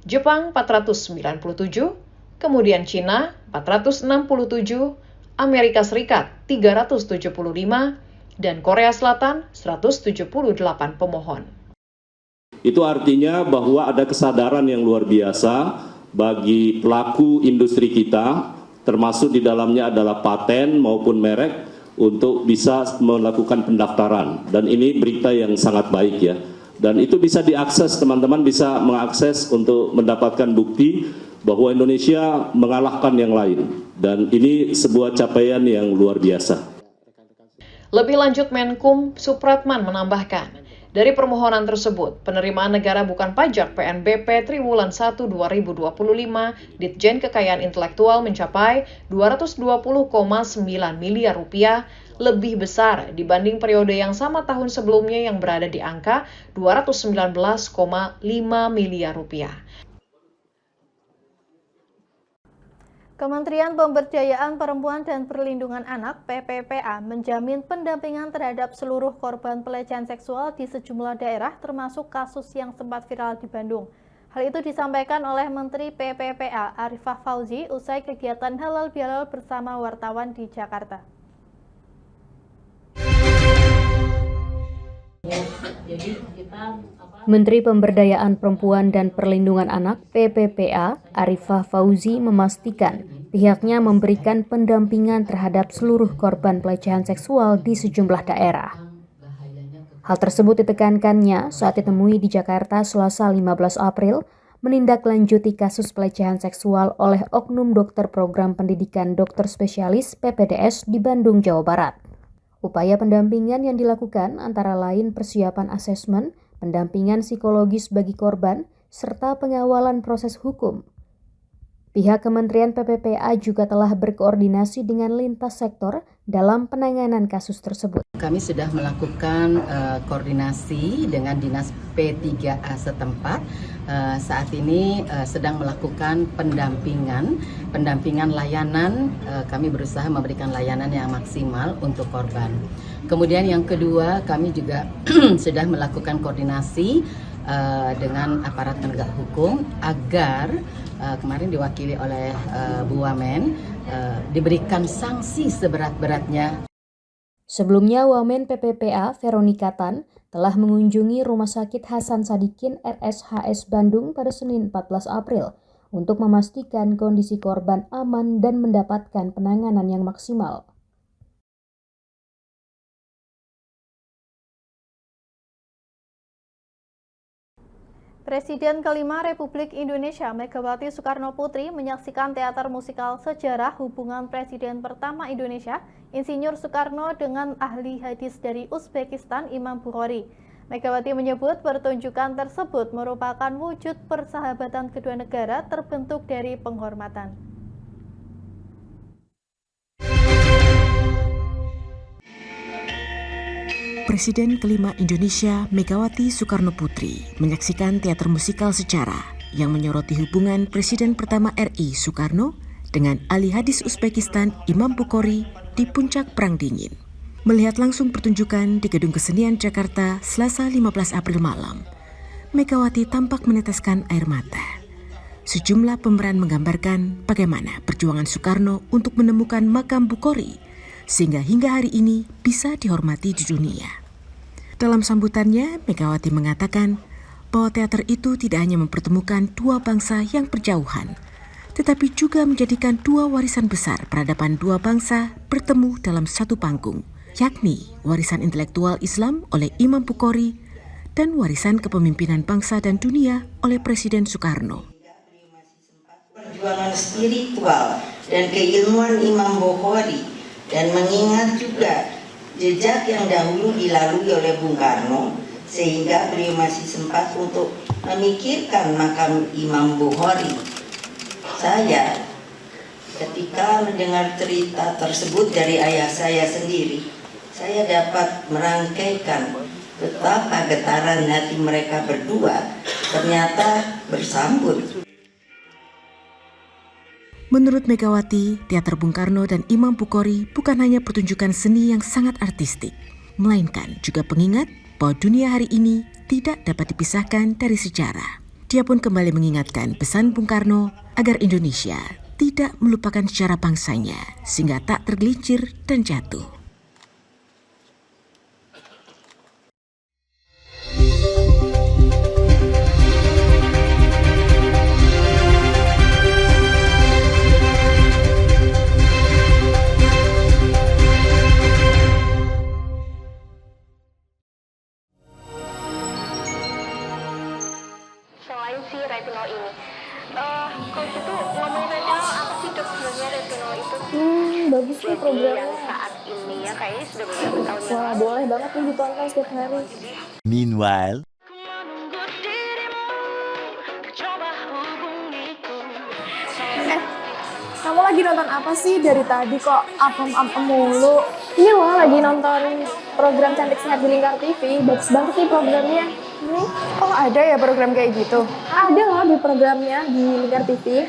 Jepang 497, kemudian Cina 467, Amerika Serikat 375, dan Korea Selatan 178 pemohon. Itu artinya bahwa ada kesadaran yang luar biasa bagi pelaku industri kita, termasuk di dalamnya adalah paten maupun merek, untuk bisa melakukan pendaftaran. Dan ini berita yang sangat baik ya. Dan itu bisa diakses, teman-teman bisa mengakses untuk mendapatkan bukti bahwa Indonesia mengalahkan yang lain. Dan ini sebuah capaian yang luar biasa. Lebih lanjut, Menkum Supratman menambahkan, dari permohonan tersebut, penerimaan negara bukan pajak PNBP Triwulan 1 2025 Ditjen Kekayaan Intelektual mencapai 220,9 miliar rupiah, lebih besar dibanding periode yang sama tahun sebelumnya yang berada di angka 219,5 miliar rupiah. Kementerian Pemberdayaan Perempuan dan Perlindungan Anak (PPPA) menjamin pendampingan terhadap seluruh korban pelecehan seksual di sejumlah daerah, termasuk kasus yang sempat viral di Bandung. Hal itu disampaikan oleh Menteri PPPA Arifah Fauzi usai kegiatan halal bihalal bersama wartawan di Jakarta. Menteri Pemberdayaan Perempuan dan Perlindungan Anak (PPPA) Arifah Fauzi memastikan pihaknya memberikan pendampingan terhadap seluruh korban pelecehan seksual di sejumlah daerah. Hal tersebut ditekankannya saat ditemui di Jakarta Selasa 15 April menindaklanjuti kasus pelecehan seksual oleh oknum dokter program pendidikan dokter spesialis PPDS di Bandung, Jawa Barat. Upaya pendampingan yang dilakukan antara lain persiapan asesmen, pendampingan psikologis bagi korban, serta pengawalan proses hukum. Pihak Kementerian PPPA juga telah berkoordinasi dengan lintas sektor dalam penanganan kasus tersebut. Kami sudah melakukan koordinasi dengan Dinas P3A setempat. Saat ini sedang melakukan pendampingan layanan. Kami berusaha memberikan layanan yang maksimal untuk korban. Kemudian yang kedua, kami juga sudah melakukan koordinasi dengan aparat penegak hukum agar kemarin diwakili oleh Bu Wamen diberikan sanksi seberat-beratnya. Sebelumnya, Wamen PPPA Veronika Tan telah mengunjungi Rumah Sakit Hasan Sadikin RSHS Bandung pada Senin 14 April untuk memastikan kondisi korban aman dan mendapatkan penanganan yang maksimal. Presiden kelima Republik Indonesia Megawati Soekarno Putri menyaksikan teater musikal sejarah hubungan Presiden pertama Indonesia, Insinyur Soekarno dengan ahli hadis dari Uzbekistan, Imam Bukhari. Megawati menyebut pertunjukan tersebut merupakan wujud persahabatan kedua negara terbentuk dari penghormatan. Presiden kelima Indonesia Megawati Soekarno Putri menyaksikan teater musikal sejarah yang menyoroti hubungan Presiden pertama RI Soekarno dengan ahli hadis Uzbekistan Imam Bukhari di puncak Perang Dingin. Melihat langsung pertunjukan di Gedung Kesenian Jakarta Selasa 15 April malam, Megawati tampak meneteskan air mata. Sejumlah pemeran menggambarkan bagaimana perjuangan Soekarno untuk menemukan makam Bukhari sehingga hingga hari ini bisa dihormati di dunia. Dalam sambutannya, Megawati mengatakan bahwa teater itu tidak hanya mempertemukan dua bangsa yang berjauhan, tetapi juga menjadikan dua warisan besar peradaban dua bangsa bertemu dalam satu panggung, yakni warisan intelektual Islam oleh Imam Bukhari dan warisan kepemimpinan bangsa dan dunia oleh Presiden Soekarno. perjuangan spiritual dan keilmuan Imam Bukhari, dan mengingat juga jejak yang dahulu dilalui oleh Bung Karno, sehingga beliau masih sempat untuk memikirkan makam Imam Bukhari. Saya ketika mendengar cerita tersebut dari ayah saya sendiri, saya dapat merangkaikan betapa getaran hati mereka berdua ternyata bersambut. Menurut Megawati, teater Bung Karno dan Imam Bukhari bukan hanya pertunjukan seni yang sangat artistik, melainkan juga pengingat bahwa dunia hari ini tidak dapat dipisahkan dari sejarah. Dia pun kembali mengingatkan pesan Bung Karno agar Indonesia tidak melupakan sejarah bangsanya sehingga tak tergelincir dan jatuh. Selain si retinol ini, coach itu ngomongin retinol apa sih dok sebenarnya retinol itu? Bagus nih programnya. Yang saat ini ya kayaknya sudah beberapa tahun yang Wah, lalu. boleh banget nih ditonton setiap hari. Meanwhile, Kamu lagi nonton apa sih dari tadi kok apem-apem mulu? Ini loh lagi nonton program Cantik Sehat di Lingkar TV. Bagus banget nih programnya. Oh ada ya program kayak gitu? Ada loh di programnya di Lingkar TV.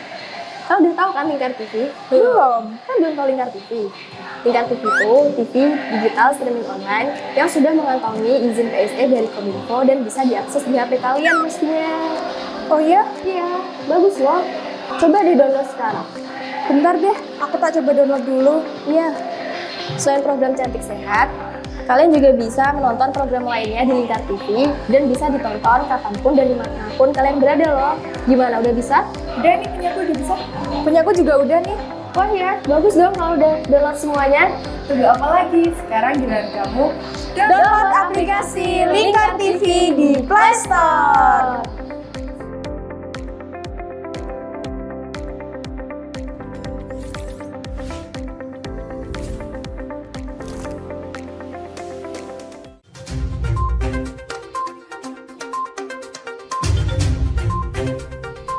Kau udah tahu kan Lingkar TV? Belum. Kan belum tahu Lingkar TV. Lingkar TV itu TV digital streaming online yang sudah mengantongi izin PSE dari Kominfo dan bisa diakses di HP kalian mestinya. Oh iya? Iya, bagus loh. Coba di-download sekarang. Bentar deh, aku tak coba download dulu. Iya. Selain program Cantik Sehat, kalian juga bisa menonton program lainnya di Lingkar TV dan bisa ditonton kapanpun dan dimanapun kalian berada loh. Gimana, udah bisa? Udah nih, punyaku udah bisa. Punyaku juga udah nih. Wah ya, bagus dong kalau udah download semuanya. Tunggu apa lagi? Sekarang giliran kamu download aplikasi Lingkar TV di Play Store.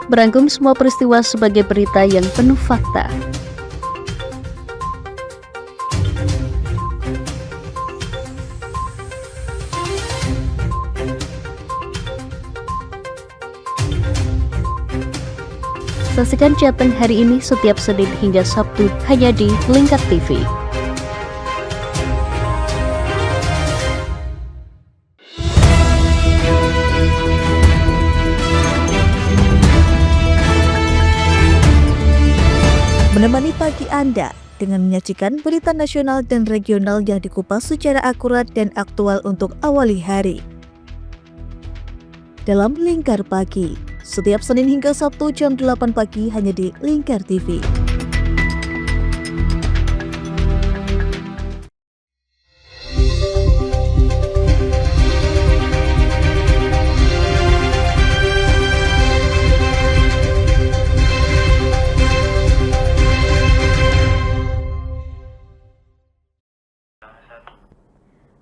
Merangkum semua peristiwa sebagai berita yang penuh fakta. Saksikan Jateng hari ini setiap Senin hingga Sabtu hanya di Lingkar TV. Menemani pagi Anda dengan menyajikan berita nasional dan regional yang dikupas secara akurat dan aktual untuk awali hari. Dalam Lingkar Pagi, setiap Senin hingga Sabtu jam 8 pagi hanya di Lingkar TV.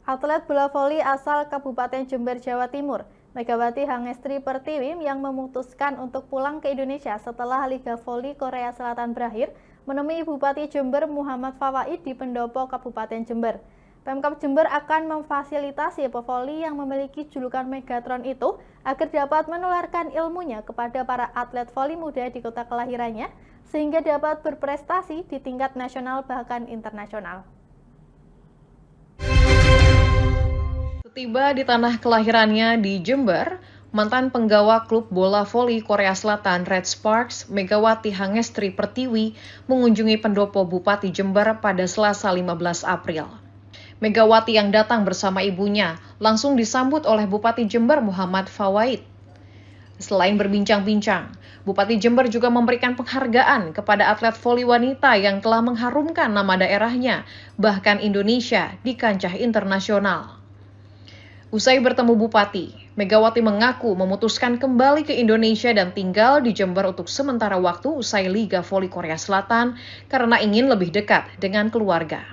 Atlet bola voli asal Kabupaten Jember, Jawa Timur, Megawati Hangestri Pertiwi yang memutuskan untuk pulang ke Indonesia setelah Liga Voli Korea Selatan berakhir, menemui Bupati Jember Muhammad Fawaid di Pendopo Kabupaten Jember. Pemkab Jember akan memfasilitasi pevoli yang memiliki julukan Megatron itu agar dapat menularkan ilmunya kepada para atlet voli muda di kota kelahirannya, sehingga dapat berprestasi di tingkat nasional bahkan internasional. Tiba di tanah kelahirannya di Jember, mantan penggawa klub bola voli Korea Selatan Red Sparks, Megawati Hangestri Pertiwi, mengunjungi pendopo Bupati Jember pada Selasa 15 April. Megawati yang datang bersama ibunya langsung disambut oleh Bupati Jember Muhammad Fawaid. Selain berbincang-bincang, Bupati Jember juga memberikan penghargaan kepada atlet voli wanita yang telah mengharumkan nama daerahnya, bahkan Indonesia, di kancah internasional. Usai bertemu Bupati, Megawati mengaku memutuskan kembali ke Indonesia dan tinggal di Jember untuk sementara waktu usai Liga Voli Korea Selatan karena ingin lebih dekat dengan keluarga.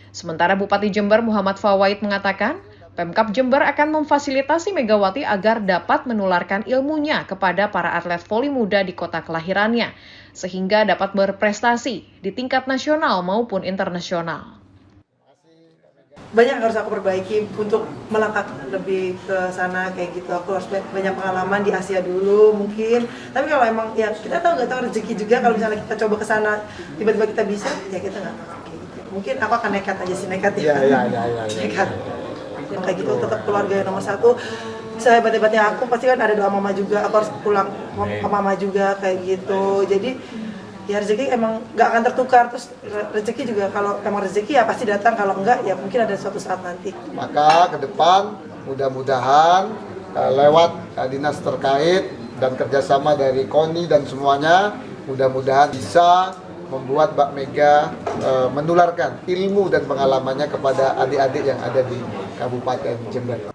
Sementara Bupati Jember Muhammad Fawaid mengatakan, Pemkab Jember akan memfasilitasi Megawati agar dapat menularkan ilmunya kepada para atlet voli muda di kota kelahirannya, sehingga dapat berprestasi di tingkat nasional maupun internasional. Banyak yang harus aku perbaiki untuk melangkah lebih ke sana kayak gitu. Aku harus banyak pengalaman di Asia dulu mungkin. Tapi kalau emang ya kita tahu rezeki juga, kalau misalnya kita coba ke sana tiba-tiba kita bisa, ya kita nggak kayak gitu. Mungkin aku akan nekat aja sih, nekat ya. Nekat. Kayak gitu, tetap keluarga yang nomor satu. Sehebat-hebatnya aku pasti kan ada doa mama juga. Aku harus pulang ke mama juga kayak gitu. Jadi ya rezeki emang nggak akan tertukar, terus rezeki juga kalau emang rezeki ya pasti datang, kalau enggak ya mungkin ada suatu saat nanti. Maka ke depan mudah-mudahan lewat dinas terkait dan kerjasama dari KONI dan semuanya, mudah-mudahan bisa membuat Mbak Mega menularkan ilmu dan pengalamannya kepada adik-adik yang ada di Kabupaten Jember.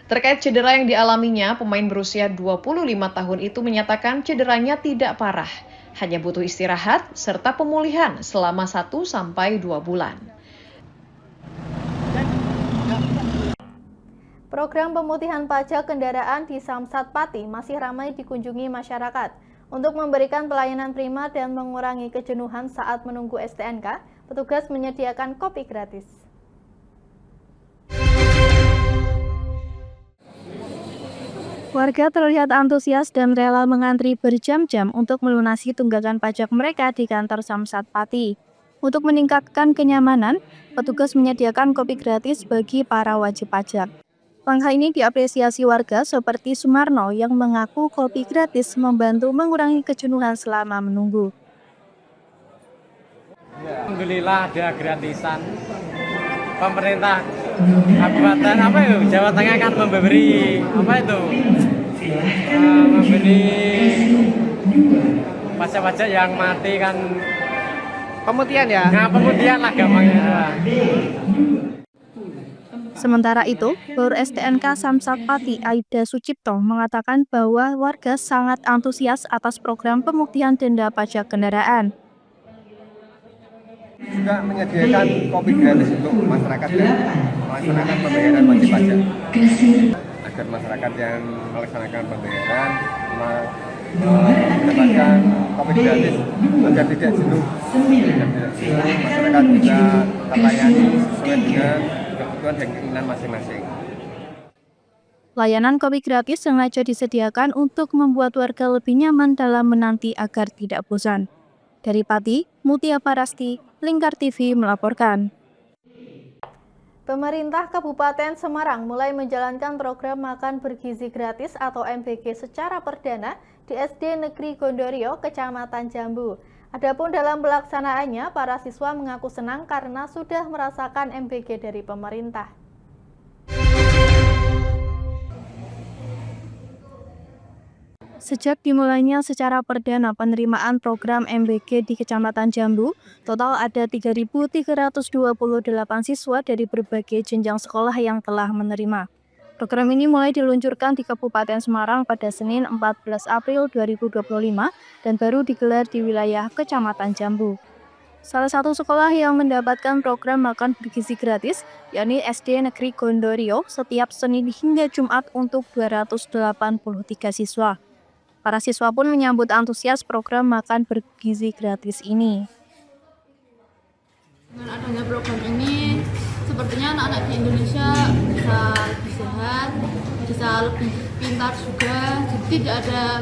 Terkait cedera yang dialaminya, pemain berusia 25 tahun itu menyatakan cederanya tidak parah, hanya butuh istirahat serta pemulihan selama 1-2 bulan. Program pemutihan pajak kendaraan di Samsat Pati masih ramai dikunjungi masyarakat. Untuk memberikan pelayanan prima dan mengurangi kejenuhan saat menunggu STNK, petugas menyediakan kopi gratis. Warga terlihat antusias dan rela mengantri berjam-jam untuk melunasi tunggakan pajak mereka di kantor Samsat Pati. Untuk meningkatkan kenyamanan, petugas menyediakan kopi gratis bagi para wajib pajak. Langkah ini diapresiasi warga seperti Sumarno yang mengaku kopi gratis membantu mengurangi kejenuhan selama menunggu. Alhamdulillah ada gratisan. Pemerintah Kabupaten Jawa Tengah kan memberi memberi pajak-pajak yang mati kan, pemutihan ya. Nah, pemutihan lah gampangnya. Sementara itu, Gubernur STNK Samsat Pati Aida Sucipto mengatakan bahwa warga sangat antusias atas program pemutihan denda pajak kendaraan. Juga menyediakan kopi gratis untuk masyarakat dan melaksanakan pembayaran wajib pajak, agar masyarakat yang melaksanakan pembayaran mendapatkan kopi gratis agar tidak jenuh. Masyarakat juga terlayani sesuai dengan kebutuhan dan keinginan masing-masing. Layanan kopi gratis sengaja disediakan untuk membuat warga lebih nyaman dalam menanti agar tidak bosan. Dari Pati, Mutia Parasti, Lingkar TV melaporkan. Pemerintah Kabupaten Semarang mulai menjalankan program makan bergizi gratis atau MBG secara perdana di SD Negeri Gondorio, Kecamatan Jambu. Adapun dalam pelaksanaannya, para siswa mengaku senang karena sudah merasakan MBG dari pemerintah. Sejak dimulainya secara perdana penerimaan program MBG di Kecamatan Jambu, total ada 3.328 siswa dari berbagai jenjang sekolah yang telah menerima. Program ini mulai diluncurkan di Kabupaten Semarang pada Senin 14 April 2025 dan baru digelar di wilayah Kecamatan Jambu. Salah satu sekolah yang mendapatkan program makan bergizi gratis, yakni SD Negeri Gondorio, setiap Senin hingga Jumat untuk 283 siswa. Para siswa pun menyambut antusias program makan bergizi gratis ini. Dengan adanya program ini, sepertinya anak-anak di Indonesia bisa lebih sehat, bisa lebih pintar juga. Jadi tidak ada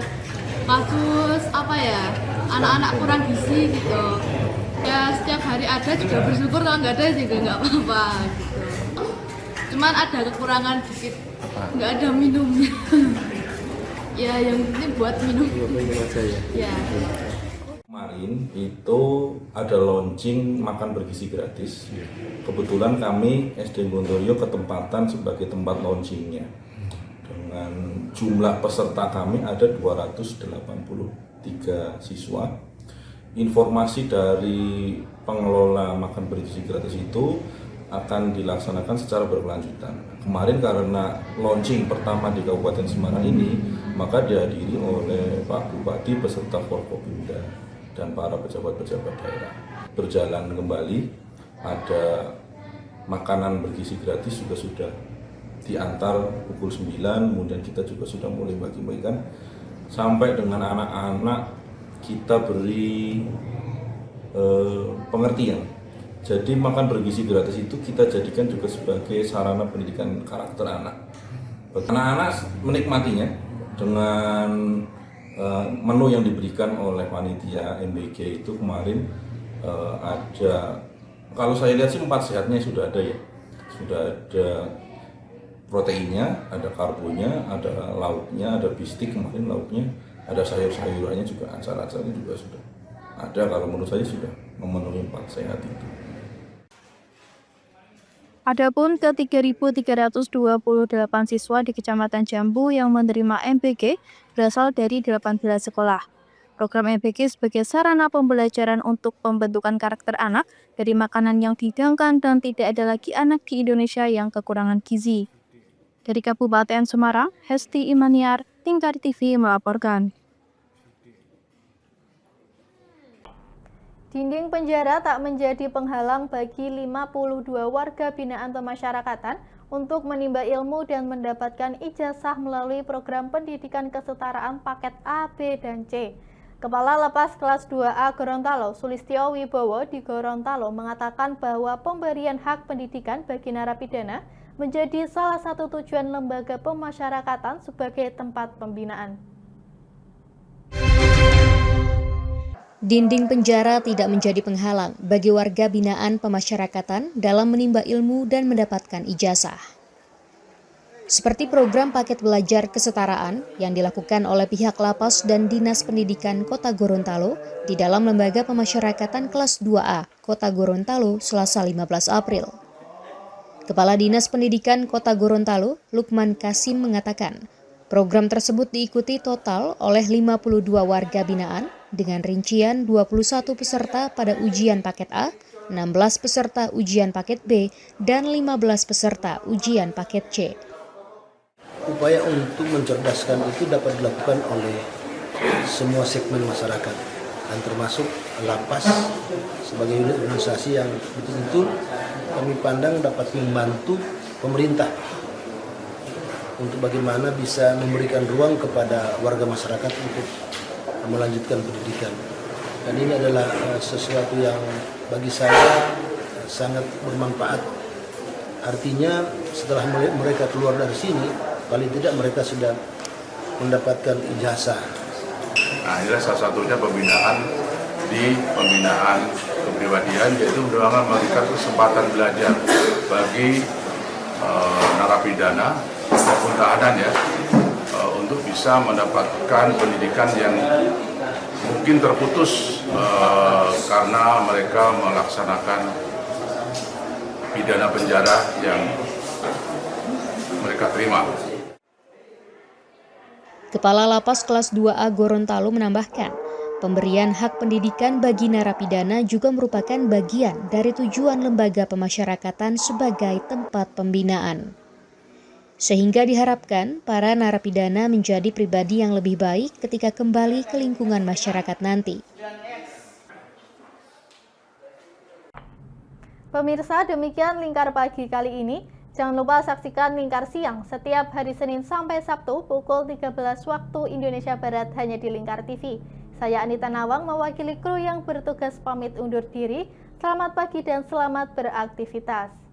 kasus anak-anak kurang gizi gitu. Ya setiap hari ada juga bersyukur, kalau nggak ada juga nggak apa-apa gitu. Cuman ada kekurangan dikit, nggak ada minumnya. Ya yang penting buat minum aja ya. Kemarin itu ada launching makan bergizi gratis. Kebetulan kami SD Gondorio ketempatan sebagai tempat launchingnya. Dengan jumlah peserta kami ada 283 siswa. Informasi dari pengelola makan bergizi gratis itu akan dilaksanakan secara berkelanjutan. Kemarin karena launching pertama di Kabupaten Semarang ini, maka dihadiri oleh Pak Bupati beserta Forkopimda dan para pejabat-pejabat daerah. Berjalan kembali, ada makanan bergizi gratis juga sudah diantar pukul 9, kemudian kita juga sudah mulai bagi-bagikan sampai dengan anak-anak kita beri pengertian. Jadi makan bergizi gratis itu kita jadikan juga sebagai sarana pendidikan karakter anak. Anak-anak menikmatinya dengan menu yang diberikan oleh panitia MBG itu kemarin ada, kalau saya lihat sih 4 sehatnya sudah ada ya. Sudah ada proteinnya, ada karbonya, ada lauknya, ada bistik kemarin lauknya, ada sayur-sayurannya juga, acar-acarnya juga sudah ada. Kalau menurut saya sudah memenuhi 4 sehat itu. Adapun ke 3.328 siswa di Kecamatan Jambu yang menerima MBG berasal dari 18 sekolah. Program MBG sebagai sarana pembelajaran untuk pembentukan karakter anak dari makanan yang dihidangkan dan tidak ada lagi anak di Indonesia yang kekurangan gizi. Dari Kabupaten Semarang, Hesti Imaniar, Lingkar TV melaporkan. Dinding penjara tak menjadi penghalang bagi 52 warga binaan pemasyarakatan untuk menimba ilmu dan mendapatkan ijazah melalui program pendidikan kesetaraan paket A, B, dan C. Kepala Lapas Kelas 2A Gorontalo, Sulistyo Wibowo di Gorontalo mengatakan bahwa pemberian hak pendidikan bagi narapidana menjadi salah satu tujuan lembaga pemasyarakatan sebagai tempat pembinaan. Dinding penjara tidak menjadi penghalang bagi warga binaan pemasyarakatan dalam menimba ilmu dan mendapatkan ijazah. Seperti program paket belajar kesetaraan yang dilakukan oleh pihak Lapas dan Dinas Pendidikan Kota Gorontalo di dalam Lembaga Pemasyarakatan Kelas 2A Kota Gorontalo Selasa 15 April. Kepala Dinas Pendidikan Kota Gorontalo, Lukman Kasim mengatakan, program tersebut diikuti total oleh 52 warga binaan dengan rincian 21 peserta pada ujian paket A, 16 peserta ujian paket B, dan 15 peserta ujian paket C. Upaya untuk mencerdaskan itu dapat dilakukan oleh semua segmen masyarakat dan termasuk Lapas sebagai unit organisasi yang betul-betul kami pandang dapat membantu pemerintah untuk bagaimana bisa memberikan ruang kepada warga masyarakat untuk melanjutkan pendidikan. Dan ini adalah sesuatu yang bagi saya sangat bermanfaat. Artinya setelah mereka keluar dari sini, paling tidak mereka sudah mendapatkan ijazah. Nah, inilah salah satunya pembinaan kepribadian, yaitu memberikan kesempatan belajar bagi narapidana maupun tahanan ya, untuk bisa mendapatkan pendidikan yang mungkin terputus karena mereka melaksanakan pidana penjara yang mereka terima. Kepala Lapas Kelas 2A Gorontalo menambahkan, pemberian hak pendidikan bagi narapidana juga merupakan bagian dari tujuan lembaga pemasyarakatan sebagai tempat pembinaan. Sehingga diharapkan para narapidana menjadi pribadi yang lebih baik ketika kembali ke lingkungan masyarakat nanti. Pemirsa, demikian Lingkar Pagi kali ini. Jangan lupa saksikan Lingkar Siang setiap hari Senin sampai Sabtu pukul 13 waktu Indonesia Barat hanya di Lingkar TV. Saya Anita Nawang mewakili kru yang bertugas pamit undur diri. Selamat pagi dan selamat beraktivitas.